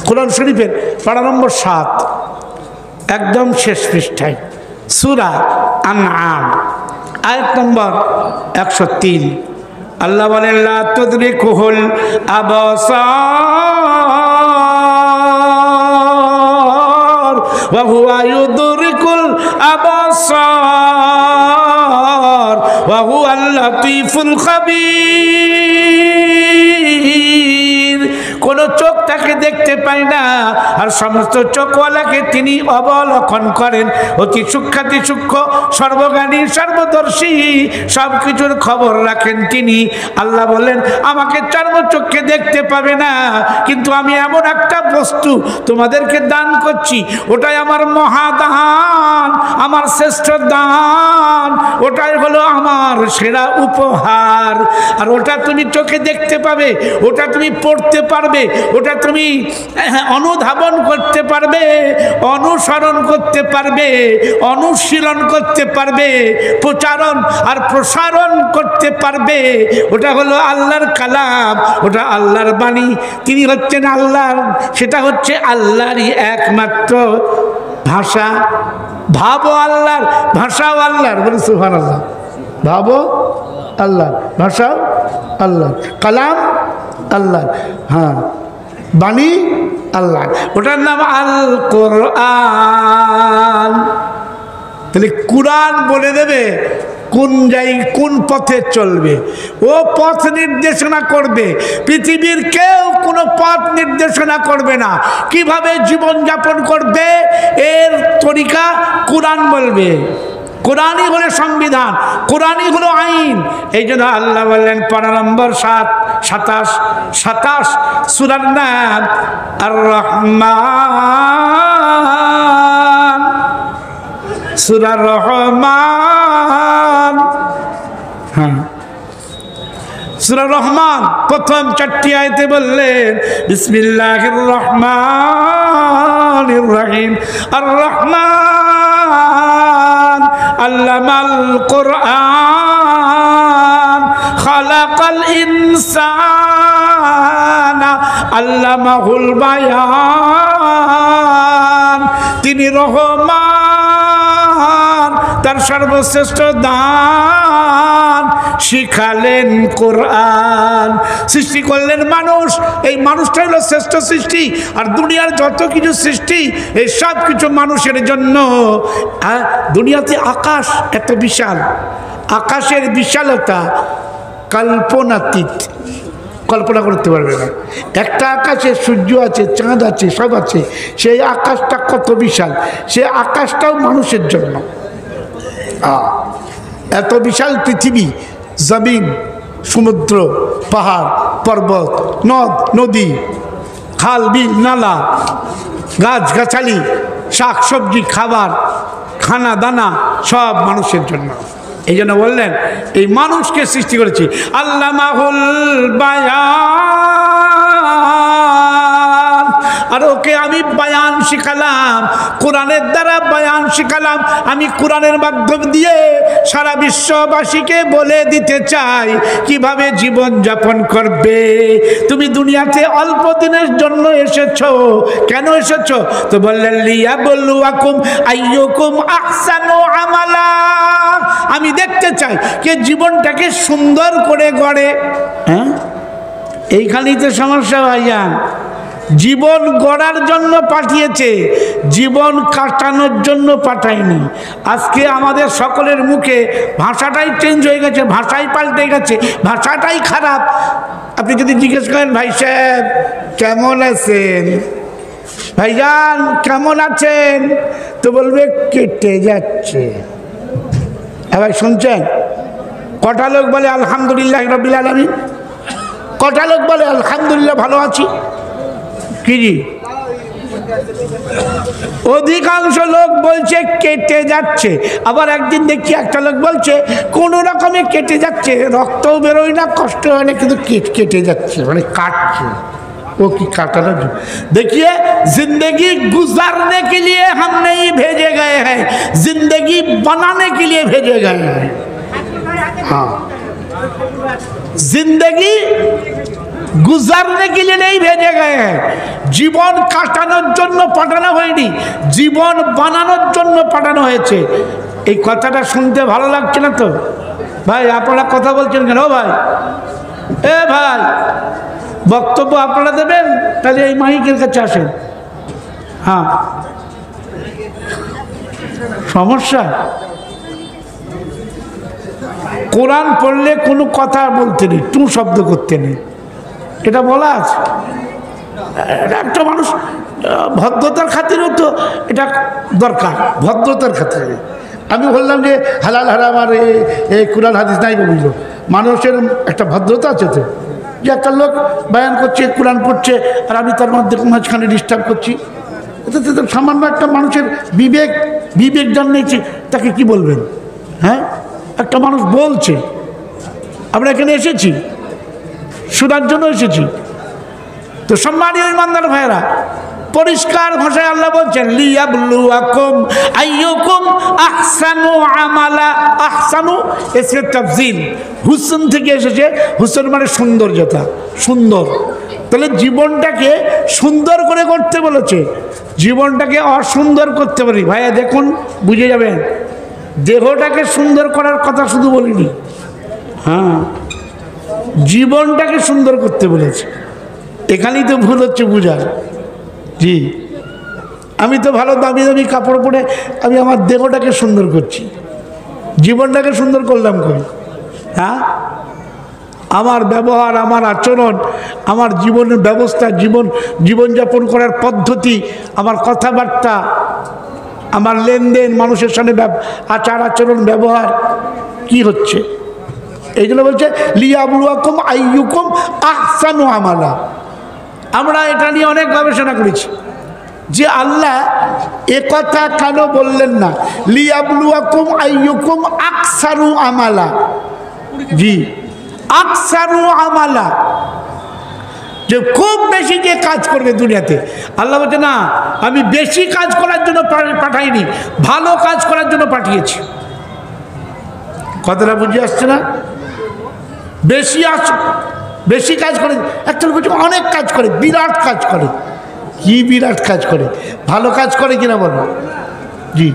কোরআন শরীফের পারা নম্বর 7 একদম শেষ পৃষ্ঠায় সূরা আনআম আয়াত নম্বর 103 আল্লাহ বলেন লা তুদরিকুহুল আবসার ওয়া হুয়া ইউদরিকুল আবসার ওয়া হুয়াল লাতীফুল খাবীর। কোন চোখ তাকে দেখতে পায় না, আর সমস্ত চোখওয়ালাকে তিনি অবলোকন করেন। অতি সূক্ষ্মাতি সূক্ষ্ম, সর্বজ্ঞানী, সর্বদর্শী, সব কিছুর খবর রাখেন তিনি। আল্লাহ বললেন আমাকে চর্মচক্ষে দেখতে পাবে না, কিন্তু আমি এমন একটা বস্তু তোমাদেরকে দান করছি, ওটাই আমার মহাদান, আমার শ্রেষ্ঠ দান, ওটাই হলো আমার সেরা উপহার। আর ওটা তুমি চোখে দেখতে পাবে, ওটা তুমি পড়তে পারবে, ওটা তুমি অনুধাবন করতে পারবে, অনুসরণ করতে পারবে, অনুশীলন করতে পারবে, প্রচারণ আর প্রসারণ করতে পারবে। ওটা হলো আল্লাহর কালাম, ওটা আল্লাহর বাণী। তিনি হচ্ছেন আল্লাহর, সেটা হচ্ছে আল্লাহরই একমাত্র ভাষা। ভাবো আল্লাহর, ভাষাও আল্লাহর, বলি সুবহানাল্লাহ। ভাবো আল্লাহর, ভাষাও আল্লাহর, কালাম আল্লাহর, হ্যাঁ, বাণী আল্লাহ। ওটার নাম আল কোরআন। তাহলে কোরআন বলে দেবে কোন কোন পথে চলবে, ও পথ নির্দেশনা করবে। পৃথিবীর কেউ কোনো পথ নির্দেশনা করবে না। কিভাবে জীবন যাপন করবে এর তরিকা কোরআন বলবে। কোরআনই হলো সংবিধান, কোরআনই হলো আইন। এই জন্য আল্লাহ বললেন পারা নম্বর 27 সূরার নাম আর রহমান, সূরা রহমান। হ্যাঁ, সূরা রহমান প্রথম 4টি আয়াতে বললেন বিসমিল্লাহির রহমানির রহিম। আর রহমান আল্লামাল কোরআন খালাকাল ইনসানা আল্লামাহুল বায়ান। তিনি রহমান, তার সর্বশ্রেষ্ঠ দান শিখালেন কোরআন। সৃষ্টি করলেন মানুষ, এই মানুষটা হলো শ্রেষ্ঠ সৃষ্টি। আর দুনিয়ার যত কিছু সৃষ্টি এই সব কিছু মানুষের জন্য। দুনিয়াতে আকাশ এত বিশাল, আকাশের বিশালতা কল্পনাতীত, কল্পনা করতে পারবে না। একটা আকাশে সূর্য আছে, চাঁদ আছে, সব আছে। সেই আকাশটা কত বিশাল, সেই আকাশটাও মানুষের জন্য। এত বিশাল পৃথিবী, জমিন, সমুদ্র, পাহাড়, পর্বত, নদ নদী, খাল বিল, নালা, গাছ গাছালি, শাক সবজি, খাবার, খানা দানা সব মানুষের জন্য। এই জন্য বললেন এই মানুষকে সৃষ্টি করেছি। আল্লামাহুল বায়ান, আর ওকে আমি বায়ান শিখালাম, কোরআনের দ্বারা বায়ান শিখালাম। আমি কোরআনের মাধ্যম দিয়ে সারা বিশ্ববাসীকে বলে দিতে চাই কিভাবে জীবন যাপন করবে। তুমি দুনিয়াতে অল্প দিনের জন্য এসেছো, কেন এসেছো? তো বললেন লিয়াবলুয়াকুম আইয়ুকুম আহসানু আমালা। আমি দেখতে চাই কে জীবনটাকে সুন্দর করে গড়ে। হ্যাঁ, এইখানেই তো সমস্যা ভাইজান। জীবন গড়ার জন্য পাঠিয়েছে, জীবন কাটানোর জন্য পাঠায়নি। আজকে আমাদের সকলের মুখে ভাষাটাই চেঞ্জ হয়ে গেছে, ভাষাই পাল্টে গেছে, ভাষাটাই খারাপ। আপনি যদি জিজ্ঞেস করেন ভাই সাহেব কেমন আছেন, ভাইজান কেমন আছেন, তো বলবে কেটে যাচ্ছে। ভাই শুনছেন? কটা লোক বলে আলহামদুলিল্লাহ রাব্বিল আলামিন? কটা লোক বলে আলহামদুলিল্লাহ ভালো আছি? কি জি, অধিকাংশ লোক বলছে কেটে যাচ্ছে। আবার একদিন দেখি একটা লোক বলছে কোন রকমে কেটে যাচ্ছে, রক্তও বেরোয় না, কষ্ট হয় না, কিন্তু কেটে যাচ্ছে, মানে কাটছে। वो की काटना देखिए, जिंदगी गुजारने के लिए हम नहीं भेजे गए हैं, जिंदगी बनाने के लिए भेजे गए हैं। हाँ, जिंदगी गुजरने के लिए नहीं भेजे गए हैं। জীবন কাটানোর জন্য পাঠানো হয়নি, জীবন বানানোর জন্য পাঠানো হয়েছে। এই কথাটা শুনতে ভালো লাগছে না তো ভাই? আপনারা কথা বলছেন কেন ভাই? এ ভাই, বক্তব্য আপনারা দেবেন, তাহলে এই মাইকের কাছে আসেন। হ্যাঁ, সমস্যা কোরআন পড়লে কোনো কথা বলতে নেই, টু শব্দ করতে নেই, এটা বলা আছে। একটা মানুষ ভদ্রতার খাতিরেও তো এটা দরকার, ভদ্রতার খাতিরে। আমি বললাম যে হালাল হারাম আর এই কোরআন হাদিস নাই বুঝল, মানুষের একটা ভদ্রতা আছে তো, যে একটা লোক বয়ান করছে, কোরআন পড়ছে, আর আমি তার মধ্যে মাঝখানে ডিস্টার্ব করছি, এটা তো সামান্য একটা মানুষের বিবেক জানিয়েছে, তাকে কি বলবেন? হ্যাঁ, একটা মানুষ বলছে, আমরা এখানে এসেছি শোনার জন্য এসেছি। তো সম্মানীয় ইমানদার ভাইয়েরা, পরিষ্কার ভাষায় আল্লাহ বলছেন লিয়াবলুয়াকুম আইয়ুকুম আহসানু আমালা। আহসানু এসে তাফজিল, হুসন থেকে এসেছে। হুসন মানে সৌন্দর্যতা, সুন্দর। তাহলে জীবনটাকে সুন্দর করে করতে বলেছে, জীবনটাকে অসুন্দর করতে পারি। ভাইয়া দেখুন, বুঝে যাবেন, দেহটাকে সুন্দর করার কথা শুধু বলিনি, হ্যাঁ, জীবনটাকে সুন্দর করতে বলেছে। এখানেই তো ভুল হচ্ছে বুঝার। জি, আমি তো ভালো দামি দামি কাপড় পরে আমি আমার দেহটাকে সুন্দর করছি, জীবনটাকে সুন্দর করলাম কই? হ্যাঁ, আমার ব্যবহার, আমার আচরণ, আমার জীবনের ব্যবস্থা, জীবনযাপন করার পদ্ধতি, আমার কথাবার্তা, আমার লেনদেন, মানুষের সামনে আচার আচরণ, ব্যবহার কি হচ্ছে? এইগুলো বলছে লিয়াবলুয়াকুম আইয়ুকুম আহসানু আমালা। আমরা এটা নিয়ে অনেক গবেষণা করেছি যে আল্লাহ এ কথা কেন বললেন না লিয়াবলুয়াকুম আইয়ুকুম আকসারু আমালা। জি, আকসারু আমালা, যে খুব বেশি যে কাজ করবে দুনিয়াতে। আল্লাহ বলছে না, আমি বেশি কাজ করার জন্য পাঠাইনি, ভালো কাজ করার জন্য পাঠিয়েছি। কথাটা বুঝে আসছে না? বেশি কাজ করে, একটা লোক অনেক কাজ করে, বিরাট কাজ করে। কি বিরাট কাজ করে? ভালো কাজ করে কিনা বলো? জি,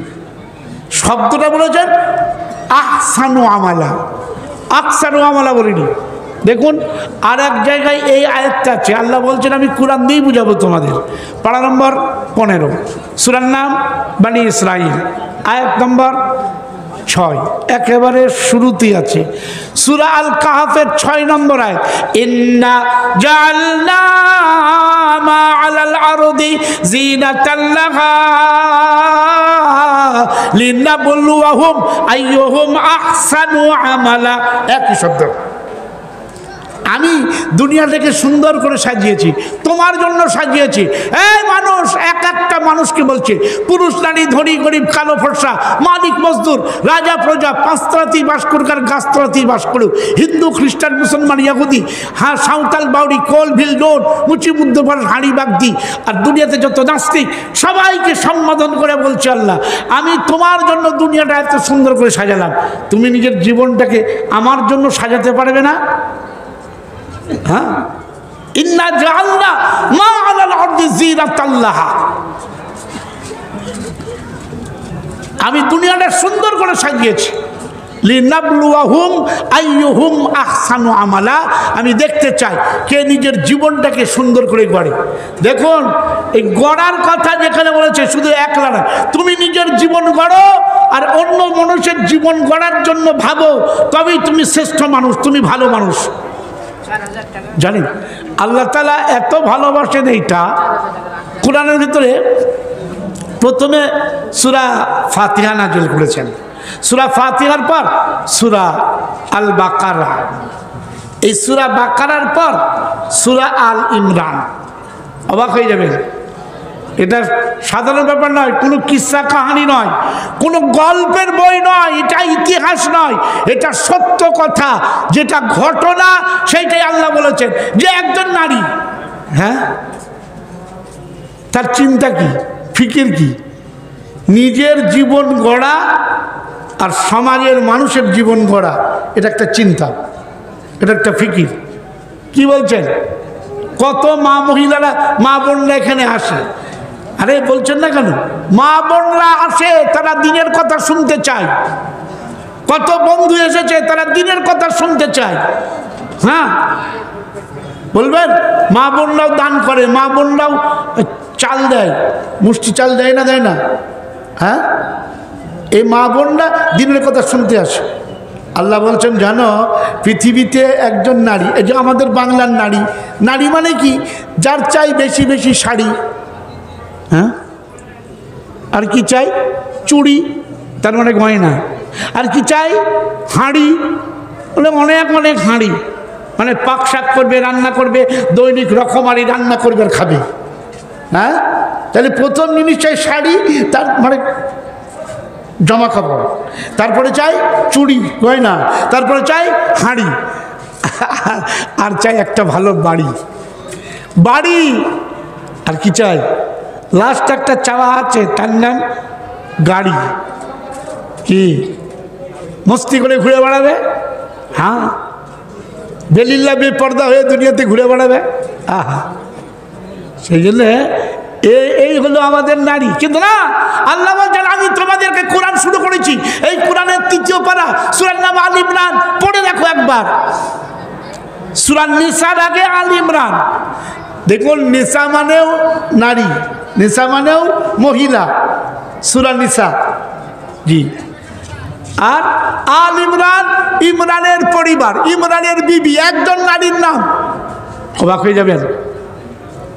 শব্দটা বলেছেন আহসানু আমালা, আকসারু আমালা বলিনি। দেখুন আর এক জায়গায় এই আয়াতটা আছে, আল্লাহ বলছেন আমি কোরআন দিয়েই বুঝাবো তোমাদের। পারা নম্বর 15, সূরার নাম বানি ইসরাইল, আয়াত নম্বর 6, একেবারে শুরুতেই আছে। সূরা আল কাহফের 6 নম্বর আয়াত, ইন্না জাআলনা মা আলাল আরদি জিনাতাল লাহা লিনাবলুয়াহুম আইয়ুহুম আহসানু আমালা। একই শব্দ। আমি দুনিয়াটাকে সুন্দর করে সাজিয়েছি, তোমার জন্য সাজিয়েছি। এই মানুষ, এক একটা মানুষকে বলছে, পুরুষ নারী, ধনী গরিব, কালো ফর্সা, মালিক মজদুর, রাজা প্রজা, পাঁচতলাতি বাস করুক আর গাছতলাতেই বাস করুক, হিন্দু খ্রিস্টান মুসলমান ইয়াহুদি, হ্যাঁ, সাঁওতাল বাউরি, কোল ভিল ডোর, মুচি মুদ্দপার হাঁড়ি বাগদি, আর দুনিয়াতে যত নাস্তিক সবাইকে সম্বোধন করে বলছে আল্লাহ আমি তোমার জন্য দুনিয়াটা এত সুন্দর করে সাজালাম, তুমি নিজের জীবনটাকে আমার জন্য সাজাতে পারবে না? হ্যাঁ, ইন্না জাআলনা মা আলাল আরদি জিনাতাল লাহা, আমি দুনিয়াটা সুন্দর করে সাজিয়েছি। লিনাবলুয়াহুম আইয়ুহুম আহসানু আমালা, আমি দেখতে চাই কে নিজের জীবনটাকে সুন্দর করে গড়ে। দেখুন এই গড়ার কথা যেখানে বলেছে শুধু একলা না, তুমি নিজের জীবন গড়ো আর অন্য মানুষের জীবন গড়ার জন্য ভাবো, তবেই তুমি শ্রেষ্ঠ মানুষ, তুমি ভালো মানুষ। জানেন আল্লাহ তাআলা এত ভালোবাসেন, এইটা কোরআনের ভিতরে প্রথমে সূরা ফাতিহা নাযিল করেছেন, সূরা ফাতিহার পর সূরা আল বাকারা, এই সূরা বাকারার পর সূরা আল ইমরান। অবাক হয়ে যাবেন, এটা সাধারণ ব্যাপার নয়, কোনো কিসসা কাহিনী নয়, কোনো গল্পের বই নয়, এটা ইতিহাস নয়, এটা সত্য কথা, যেটা ঘটনা সেইটাই আল্লাহ বলেছেন। যে একজন নারী, হ্যাঁ, তার চিন্তা কি, ফিকির কি, নিজের জীবন গড়া আর সমাজের মানুষের জীবন গড়া, এটা একটা চিন্তা, এটা একটা ফিকির। কি বলছেন? কত মা মহিলারা মা বোনরা এখানে আসে। আরে বলছেন না কেন? মা বোনরা আসে, তারা দিনের কথা শুনতে চায়। কত বন্ধু এসেছে, তারা দিনের কথা শুনতে চায়। হ্যাঁ বলবেন, মা বোনরাও দান করে, মা বোনরাও চাল দেয়, মুষ্টি চাল দেয় না, দেয় না? হ্যাঁ, এই মা বোনরা দিনের কথা শুনতে আসে। আল্লাহ বলছেন জানো, পৃথিবীতে একজন নারী, এই যে আমাদের বাংলার নারী, নারী মানে কি? যার চাই বেশি বেশি শাড়ি, হ্যাঁ, আর কি চাই? চুড়ি, তার মানে গয়না। আর কি চাই? হাঁড়ি, বলে অনেক অনেক হাঁড়ি, মানে পাক শাক করবে, রান্না করবে, দৈনিক রকমারি রান্না করবে আর খাবে। হ্যাঁ, তাহলে প্রথম জিনিস চাই শাড়ি, তার মানে জামা কাপড়, তারপরে চাই চুড়ি গয়না, তারপরে চাই হাঁড়ি, আর চাই একটা ভালো বাড়ি। বাড়ি আর কি চাই? লাস্ট একটা চাওয়া আছে, তার নাম গাড়ি। কি মস্তি করে ঘুরে বেড়াবে? হ্যাঁ, বেলিল্লা বেপর্দা হয়ে দুনিয়াতে ঘুরে বেড়াবে। আহা, সেই জন্যে এই হলো আমাদের নারী। কিন্তু না, আল্লাহ বলছেন আমি তোমাদেরকে কোরআন শুরু করেছি। এই কোরআনের 3য় পারা, সূরার নাম আল ইমরান, পড়ে দেখো একবার। সূরা নিসার আগে আল ইমরান। দেখুন, নিসা মানেও নারী, নিসা মানেও মহিলা, সূরা নিসা। জি, আর আল ইমরান, ইমরানের পরিবার, ইমরানের বিবি, একজন নারীর নাম। অবাক হয়ে যাবেন,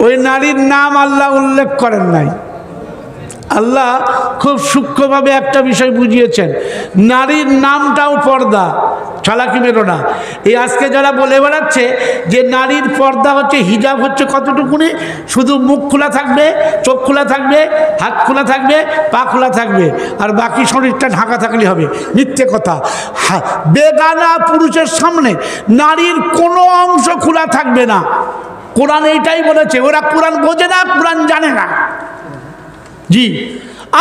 ওই নারীর নাম আল্লাহ উল্লেখ করেন নাই। আল্লাহ খুব সূক্ষ্মভাবে একটা বিষয় বুঝিয়েছেন, নারীর নামটাও পর্দা। চালাকি মেরো না। এই আজকে যারা বলে বেড়াচ্ছে যে নারীর পর্দা হচ্ছে, হিজাব হচ্ছে কতটুকুনি, শুধু মুখ খোলা থাকবে, চোখ খোলা থাকবে, হাত খোলা থাকবে, পা খোলা থাকবে, আর বাকি শরীরটা ঢাকা থাকলে হবে। মিথ্যে কথা। বেগানা পুরুষের সামনে নারীর কোনো অংশ খোলা থাকবে না। কোরআন এইটাই বলেছে। ওরা কোরআন বোঝে না, কোরআন জানে না। জি,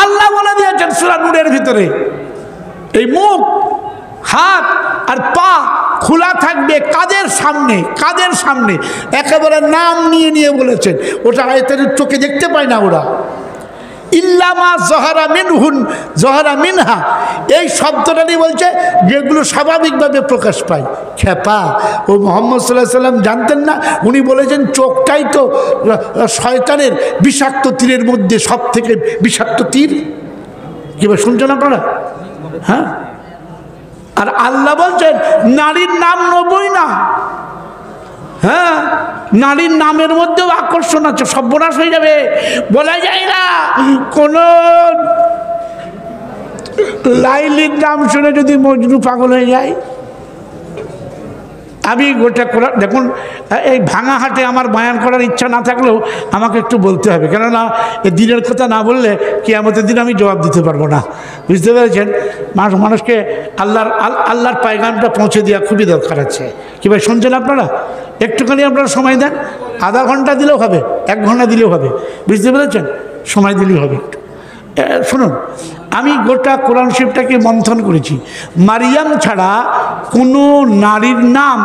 আল্লাহ বলে দিয়েছেন সূরা নূরের ভিতরে, এই মুখ, হাত আর পা খোলা থাকবে। কাদের সামনে? কাদের সামনে? একেবারে নাম নিয়ে নিয়ে বলেছেন। ওটা আয়াতের চোখে দেখতে পায় না ওরা। ইল্লামা জহারা মিনহুন, জহারা মিনহা, এই শব্দটা নিয়ে বলছে যেগুলো স্বাভাবিকভাবে প্রকাশ পায়। খেপা, ও মুহাম্মদ সাল্লাল্লাহু আলাইহি ওয়াসাল্লাম জানতেন না? উনি বলেছেন চোখটাই তো শয়তানের বিষাক্ত তীরের মধ্যে সব থেকে বিষাক্ত তীর। কিভাবে শুনছেন আপনারা? হ্যাঁ, আর আল্লাহ বলছেন নারীর নাম নবই না। হ্যাঁ, নারীর নামের মধ্যেও আকর্ষণ আছে। সর্বনাশ হয়ে যাবে, বলা যায় না। কোন লাইলির নাম শুনে যদি মজনু পাগল হয়ে যায়। আমি গোটা কোরআন দেখুন, এই ভাঙা হাটে আমার বয়ান করার ইচ্ছা না থাকলেও আমাকে একটু বলতে হবে, কেননা এই দিনের কথা না বললে কিয়ামতের দিন আমি জবাব দিতে পারবো না। বুঝতে পেরেছেন? মানুষকে আল্লাহর পায়গামটা পৌঁছে দেওয়া খুবই দরকার আছে। কি ভাই শুনছেন আপনারা? একটুখানি আপনারা সময় দেন, আধা ঘন্টা দিলেও হবে, 1 ঘন্টা দিলেও হবে। বুঝতে পেরেছেন? সময় দিলেই হবে। শুনুন, আমি গোটা কোরআন শরীফটাকে মন্থন করেছি। মারিয়াম ছাড়া কোনো নারীর নাম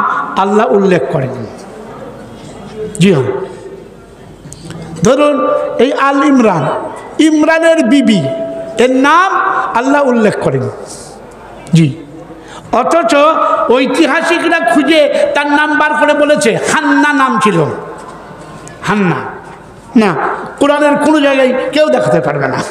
আল্লাহ উল্লেখ করেনি। জি হ্যাঁ, ধরুন এই আল ইমরান, ইমরানের বিবি, এর নাম আল্লাহ উল্লেখ করেনি। জি, অথচ ঐতিহাসিকরা খুঁজে তার নাম বার করে বলেছে হান্না নাম ছিল। হান্না না, কোরআনের কোনো জায়গায় কেউ দেখাতে পারবে না।